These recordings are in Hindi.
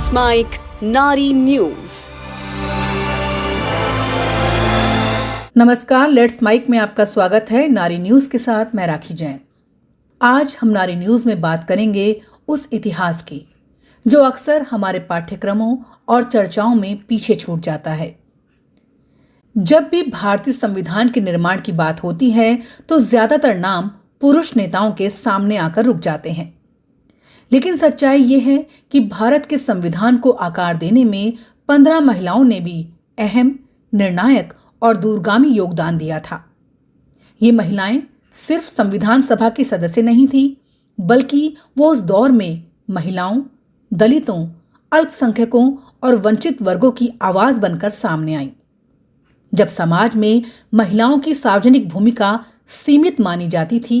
लेट्स माइक नारी न्यूज। नमस्कार, लेट्स माइक में आपका स्वागत है। नारी न्यूज के साथ मैं राखी जैन। आज हम नारी न्यूज में बात करेंगे उस इतिहास की जो अक्सर हमारे पाठ्यक्रमों और चर्चाओं में पीछे छूट जाता है। जब भी भारतीय संविधान के निर्माण की बात होती है तो ज्यादातर नाम पुरुष नेताओं के सामने आकर रुक जाते हैं, लेकिन सच्चाई ये है कि भारत के संविधान को आकार देने में 15 महिलाओं ने भी अहम, निर्णायक और दूरगामी योगदान दिया था। ये महिलाएं सिर्फ संविधान सभा की सदस्य नहीं थी, बल्कि वो उस दौर में महिलाओं, दलितों, अल्पसंख्यकों और वंचित वर्गों की आवाज बनकर सामने आईं। जब समाज में महिलाओं की सार्वजनिक भूमिका सीमित मानी जाती थी।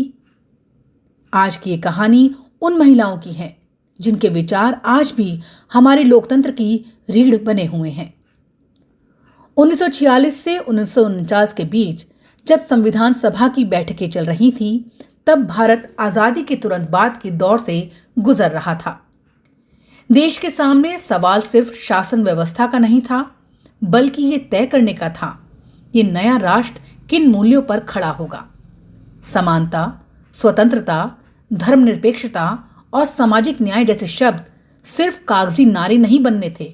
आज की ये कहानी उन महिलाओं की है जिनके विचार आज भी हमारे लोकतंत्र की रीढ़ बने हुए हैं। 1946 से 1949 के बीच जब संविधान सभा की बैठकें चल रही थी, तब भारत आजादी के तुरंत बाद के दौर से गुजर रहा था। देश के सामने सवाल सिर्फ शासन व्यवस्था का नहीं था, बल्कि ये तय करने का था ये नया राष्ट्र किन मूल्यों पर खड़ा होगा। समानता, स्वतंत्रता, धर्मनिरपेक्षता और सामाजिक न्याय जैसे शब्द सिर्फ कागजी नारे नहीं बनने थे,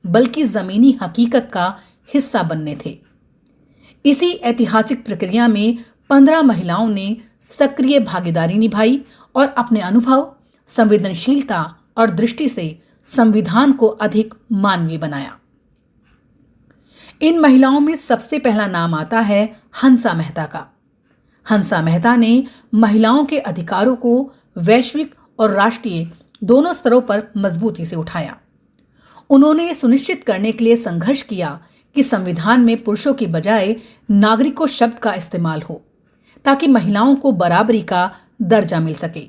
बल्कि जमीनी हकीकत का हिस्सा बनने थे। इसी ऐतिहासिक प्रक्रिया में 15 महिलाओं ने सक्रिय भागीदारी निभाई और अपने अनुभव, संवेदनशीलता और दृष्टि से संविधान को अधिक मानवीय बनाया। इन महिलाओं में सबसे पहला नाम आता है हंसा मेहता का। हंसा मेहता ने महिलाओं के अधिकारों को वैश्विक और राष्ट्रीय दोनों स्तरों पर मजबूती से उठाया। उन्होंने सुनिश्चित करने के लिए संघर्ष किया कि संविधान में पुरुषों की बजाय नागरिकों शब्द का इस्तेमाल हो, ताकि महिलाओं को बराबरी का दर्जा मिल सके।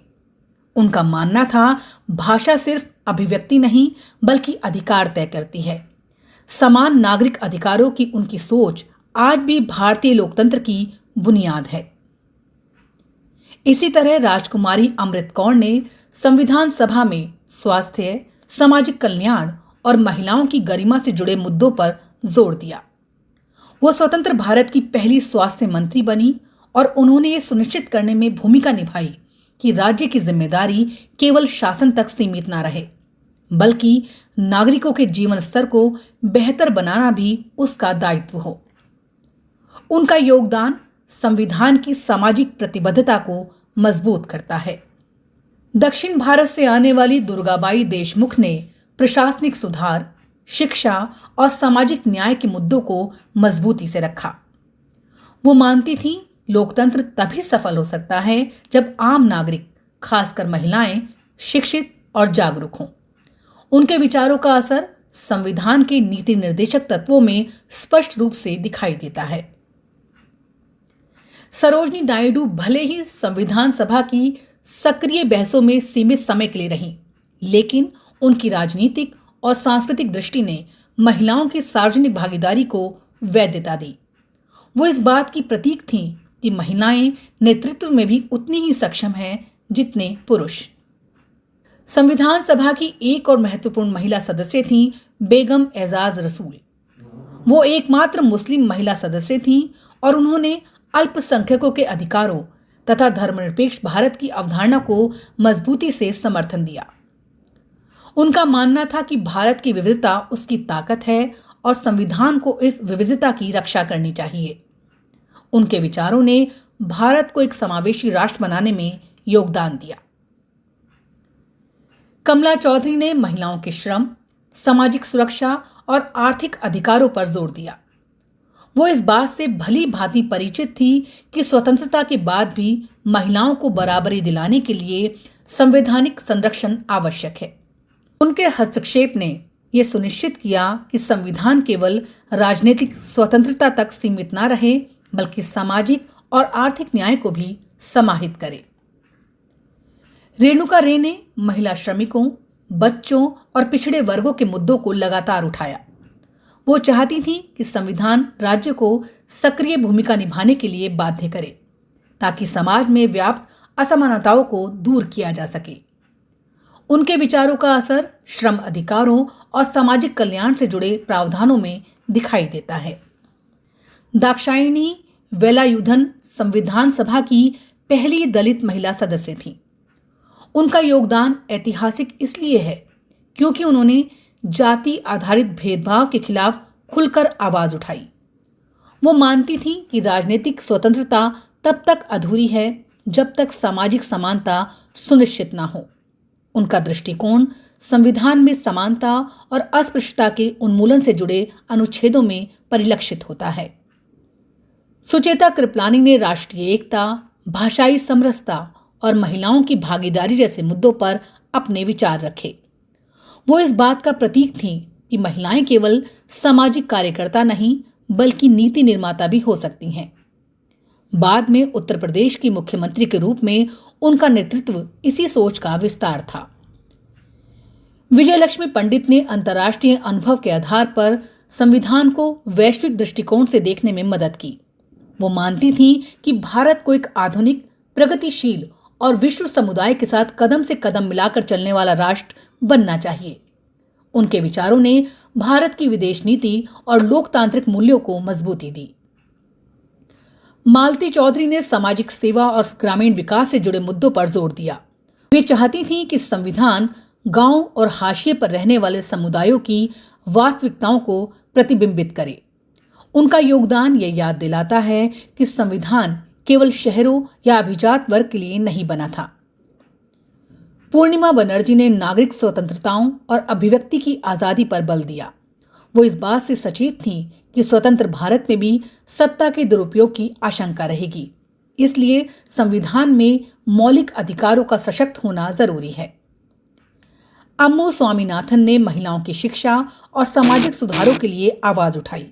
उनका मानना था भाषा सिर्फ अभिव्यक्ति नहीं, बल्कि अधिकार तय करती है। समान नागरिक अधिकारों की उनकी सोच आज भी भारतीय लोकतंत्र की बुनियाद है। इसी तरह राजकुमारी अमृत कौर ने संविधान सभा में स्वास्थ्य, सामाजिक कल्याण और महिलाओं की गरिमा से जुड़े मुद्दों पर जोर दिया। वो स्वतंत्र भारत की पहली स्वास्थ्य मंत्री बनी और उन्होंने ये सुनिश्चित करने में भूमिका निभाई कि राज्य की जिम्मेदारी केवल शासन तक सीमित न रहे, बल्कि नागरिकों के जीवन स्तर को बेहतर बनाना भी उसका दायित्व हो। उनका योगदान संविधान की सामाजिक प्रतिबद्धता को मजबूत करता है। दक्षिण भारत से आने वाली दुर्गाबाई देशमुख ने प्रशासनिक सुधार, शिक्षा और सामाजिक न्याय के मुद्दों को मजबूती से रखा। वो मानती थीं लोकतंत्र तभी सफल हो सकता है जब आम नागरिक, खासकर महिलाएं, शिक्षित और जागरूक हों। उनके विचारों का असर संविधान के नीति निर्देशक तत्वों में स्पष्ट रूप से दिखाई देता है। सरोजनी नायडू भले ही संविधान सभा की सक्रिय बहसों में सीमित समय के लिए रहीं, लेकिन उनकी राजनीतिक और सांस्कृतिक दृष्टि ने महिलाओं की सार्वजनिक भागीदारी को वैधता दी। वो इस बात की प्रतीक थीं कि महिलाएं नेतृत्व में भी उतनी ही सक्षम हैं जितने पुरुष। संविधान सभा की एक और महत्वपूर्ण महिला सदस्य थीं बेगम एजाज रसूल। वो एकमात्र मुस्लिम महिला सदस्य थीं और उन्होंने अल्पसंख्यकों के अधिकारों तथा धर्मनिरपेक्ष भारत की अवधारणा को मजबूती से समर्थन दिया। उनका मानना था कि भारत की विविधता उसकी ताकत है और संविधान को इस विविधता की रक्षा करनी चाहिए। उनके विचारों ने भारत को एक समावेशी राष्ट्र बनाने में योगदान दिया। कमला चौधरी ने महिलाओं के श्रम, सामाजिक सुरक्षा और आर्थिक अधिकारों पर जोर दिया। वो इस बात से भली भांति परिचित थी कि स्वतंत्रता के बाद भी महिलाओं को बराबरी दिलाने के लिए संवैधानिक संरक्षण आवश्यक है। उनके हस्तक्षेप ने यह सुनिश्चित किया कि संविधान केवल राजनीतिक स्वतंत्रता तक सीमित न रहे, बल्कि सामाजिक और आर्थिक न्याय को भी समाहित करे। रेणुका रे ने महिला श्रमिकों, बच्चों और पिछड़े वर्गों के मुद्दों को लगातार उठाया। वो चाहती थी कि संविधान राज्य को सक्रिय भूमिका निभाने के लिए बाध्य करे, ताकि समाज में व्याप्त असमानताओं को दूर किया जा सके। उनके विचारों का असर श्रम अधिकारों और सामाजिक कल्याण से जुड़े प्रावधानों में दिखाई देता है। दाक्षायणी वेलायुधन संविधान सभा की पहली दलित महिला सदस्य थीं। उनका योगदान ऐतिहासिक इसलिए है क्योंकि उन्होंने जाति आधारित भेदभाव के खिलाफ खुलकर आवाज उठाई। वो मानती थीं कि राजनीतिक स्वतंत्रता तब तक अधूरी है जब तक सामाजिक समानता सुनिश्चित ना हो। उनका दृष्टिकोण संविधान में समानता और अस्पृश्यता के उन्मूलन से जुड़े अनुच्छेदों में परिलक्षित होता है। सुचेता कृपलानी ने राष्ट्रीय एकता, भाषाई समरसता और महिलाओं की भागीदारी जैसे मुद्दों पर अपने विचार रखे। वो इस बात का प्रतीक थीं कि महिलाएं केवल सामाजिक कार्यकर्ता नहीं बल्कि नीति निर्माता भी हो सकती हैं। बाद में उत्तर प्रदेश की मुख्यमंत्री के रूप में उनका नेतृत्व इसी सोच का विस्तार था। विजयलक्ष्मी पंडित ने अंतर्राष्ट्रीय अनुभव के आधार पर संविधान को वैश्विक दृष्टिकोण से देखने में मदद की। वो मानती थीं कि भारत को एक आधुनिक, प्रगतिशील और विश्व समुदाय के साथ कदम से कदम मिलाकर चलने वाला राष्ट्र बनना चाहिए। उनके विचारों ने भारत की विदेश नीति और लोकतांत्रिक मूल्यों को मजबूती दी। मालती चौधरी ने सामाजिक सेवा और ग्रामीण विकास से जुड़े मुद्दों पर जोर दिया। वे चाहती थीं कि संविधान गांव और हाशिए पर रहने वाले समुदायों की वास्तविकताओं को प्रतिबिंबित करे। उनका योगदान ये याद दिलाता है कि संविधान केवल शहरों या अभिजात वर्ग के लिए नहीं बना था। पूर्णिमा बनर्जी ने नागरिक स्वतंत्रताओं और अभिव्यक्ति की आजादी पर बल दिया। वो इस बात से सचेत थीं कि स्वतंत्र भारत में भी सत्ता के दुरुपयोग की आशंका रहेगी, इसलिए संविधान में मौलिक अधिकारों का सशक्त होना जरूरी है। अम्मू स्वामीनाथन ने महिलाओं की शिक्षा और सामाजिक सुधारों के लिए आवाज उठाई।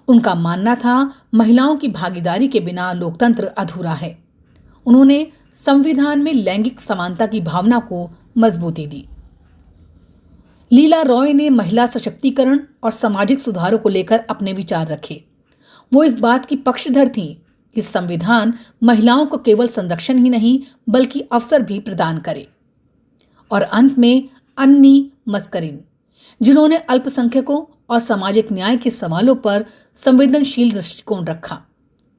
उनका मानना था महिलाओं की भागीदारी के बिना लोकतंत्र अधूरा है। उन्होंने संविधान में लैंगिक समानता की भावना को मजबूती दी। लीला रॉय ने महिला सशक्तिकरण और सामाजिक सुधारों को लेकर अपने विचार रखे। वो इस बात की पक्षधर थीं कि संविधान महिलाओं को केवल संरक्षण ही नहीं बल्कि अवसर भी प्रदान करे। और अंत में अन्नी मस्करिन, जिन्होंने अल्पसंख्यकों और सामाजिक न्याय के सवालों पर संवेदनशील दृष्टिकोण रखा।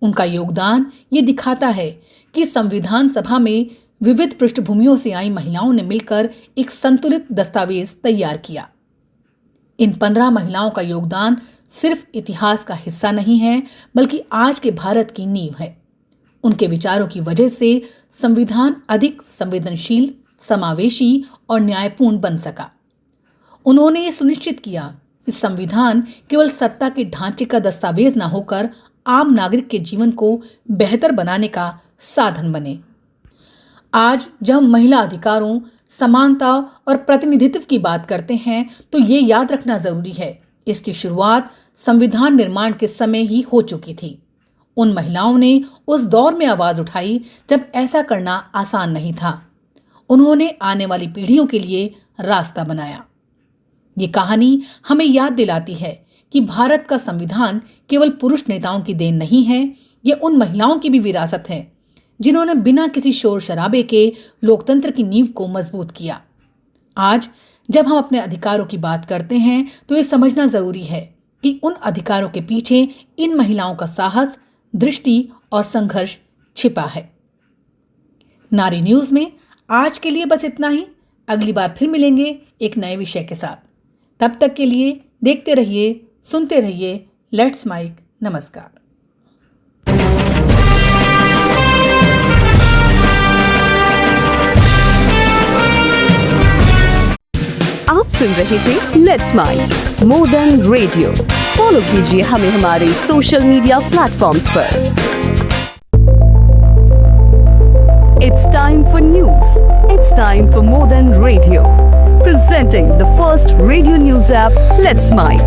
उनका योगदान ये दिखाता है कि संविधान सभा में विविध पृष्ठभूमियों से आई महिलाओं ने मिलकर एक संतुलित दस्तावेज तैयार किया। इन 15 महिलाओं का योगदान सिर्फ इतिहास का हिस्सा नहीं है बल्कि आज के भारत की नींव है। उनके विचारों की वजह से संविधान अधिक संवेदनशील, समावेशी और न्यायपूर्ण बन सका। उन्होंने ये सुनिश्चित किया कि संविधान केवल सत्ता के ढांचे का दस्तावेज न होकर आम नागरिक के जीवन को बेहतर बनाने का साधन बने। आज जब हम महिला अधिकारों, समानता और प्रतिनिधित्व की बात करते हैं तो ये याद रखना जरूरी है, इसकी शुरुआत संविधान निर्माण के समय ही हो चुकी थी। उन महिलाओं ने उस दौर में आवाज उठाई जब ऐसा करना आसान नहीं था। उन्होंने आने वाली पीढ़ियों के लिए रास्ता बनाया। ये कहानी हमें याद दिलाती है कि भारत का संविधान केवल पुरुष नेताओं की देन नहीं है, ये उन महिलाओं की भी विरासत है जिन्होंने बिना किसी शोर शराबे के लोकतंत्र की नींव को मजबूत किया। आज जब हम अपने अधिकारों की बात करते हैं तो ये समझना जरूरी है कि उन अधिकारों के पीछे इन महिलाओं का साहस, दृष्टि और संघर्ष छिपा है। नारी न्यूज में आज के लिए बस इतना ही। अगली बार फिर मिलेंगे एक नए विषय के साथ। तब तक के लिए देखते रहिए, सुनते रहिए लेट्स माइक। नमस्कार। आप सुन रहे थे let's mike more than radio. Follow कीजिए हमें हमारे सोशल मीडिया प्लेटफॉर्म्स पर। It's time for news. It's time for more than radio. Presenting the first radio news app, Let's Mic.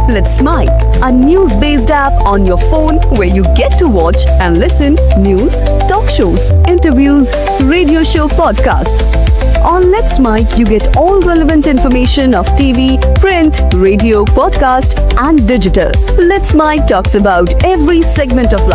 Let's Mic, a news-based app on your phone where you get to watch and listen news, talk shows, interviews, radio show podcasts. On Let's Mic, you get all relevant information of TV, print, radio, podcast, and digital. Let's Mic talks about every segment of life.